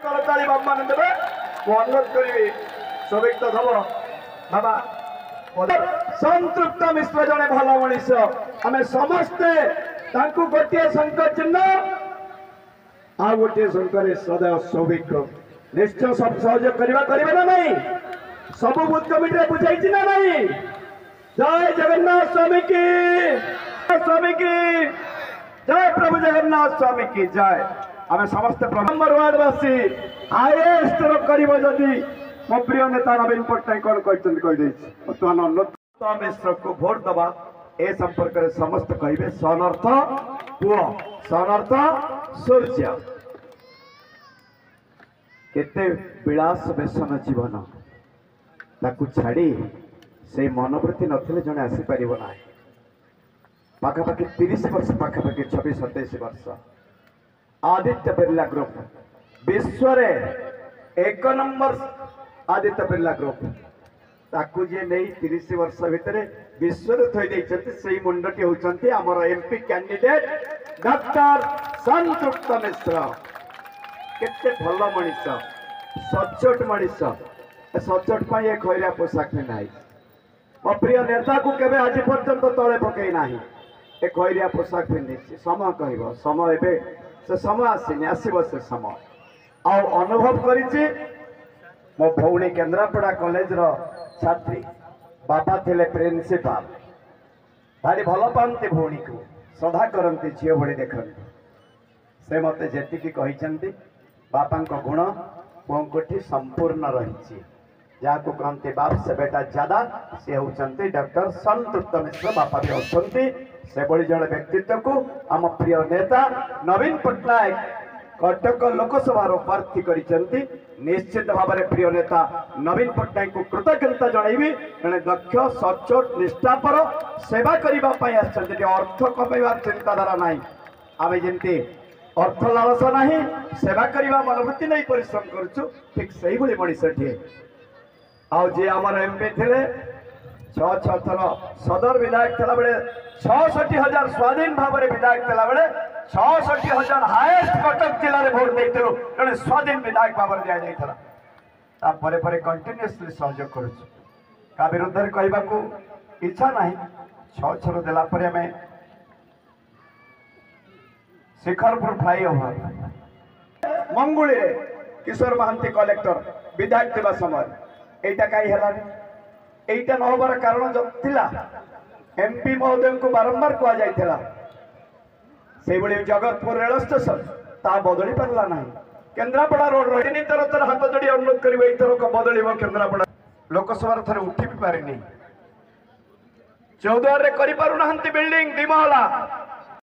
करताली बाबा देवे अनुरोध करी सौभिक खबर बाबा संतृप्त मिश्र जड़े भल मनीष आम समस्ते गोटे शंख चिन्ह आ गोटे शंकर सदैव सौभिक निश्चय सब सहयोग करवा ना नहीं सब बुथ कमिटी बुझाई ना नहीं। जय जगन्नाथ स्वामी की जय प्रभु जगन्नाथ स्वामी की जय। आम समस्त नंबर वार्डवासी हाईएस्ट कर मो प्रिय नेता नवीन पट्टनायक कौन कही बर्तमान अनुरोध मिश्र को भोट दबा ए संपर्क में समस्त कहे सनर्थ पुओ सनर्थ सूर्य केते विलास व्यसन जीवन ताकू छाड़ी से मनोवृत्ति नथिले जने आसी परिबो ना पाखापाखि 30 वर्ष पाखापाखि 26-27 वर्ष आदित्य बिरला ग्रुप विश्व रे 1 नंबर आदित्य बिरला ग्रुप ताकू जे नहीं 30 वर्ष भितर विश्व थई देइछथि सेही मुंडटी होचंती हमर एमपी कैंडिडेट डॉक्टर संतृप्त मिश्र केते भल मनीष सचोट मनीष सचोट पाई ए खैरिया पोशाक पिंधाई मो प्रिय नेता को केबे आज पर्यंत तले पकई नाही ए खैरिया पोशाक पिंधि समय कहब समय एबे से समय आसीनी आसीबो से समय आ अनुभव करिछि मो भौणी केन्द्रापड़ा कॉलेज रो छात्री बापा थिले प्रिंसिपाल भारी भल पाती भौणी को श्रद्धा करती झील भली देखते से मते जेतिकी कहिसंती बापा गुण पुओठी संपूर्ण रही जहाँ को कहते बाप से बेटा ज्यादा सी होती डॉक्टर संतृप्त मिश्र बापा भी अच्छा से बड़ी जड़े व्यक्तित्व को आम प्रिय नेता नवीन पट्टनायक कटक लोकसभा प्रार्थी करिसेंती निश्चित भाव में प्रिय नेता नवीन पट्टनायक को कृतज्ञता जनइबी जड़े दक्ष सचोट निष्ठापर सेवा करने अर्थ कमाइबार चिंताधारा ना आम जमी अर्थ लालसा नहीं सेवा करने मनोवृत्ति नहीं परिश्रम करुचु ठीक से ही मनीषटी आउ जी आमर एमपी थे 6 थर सदर विधायक थला बेले 66,000 स्वाधीन भाव में विधायक थला बेले 66,000 हाईएस्ट कटक जिले में भोट देते जड़े स्वाधीन विधायक भाव में दिया कंटिन्यूअसली सहयोग करुचु का विरुद्ध कहवा को इच्छा ना 6 थर देला आम शिखरपुर फ्लाईओवर मंगुली किशोर महांती कलेक्टर विधायक थिबा समय एटा कहीं एटा न होबार कारण जो थिला एमपी महोदय को बारंबार कह जाइथिला से बड़ी जगतपुर रेल स्टेशन ता बदली पारला ना केन्द्रापड़ा रोड रही तर हाथ जोड़ी अनुरोध करेंगे एथर बदल केन्द्रापड़ा लोकसभा थे उठी भी पारे 14 रे करि पारु नाहंती बिल्डिंग 2 महला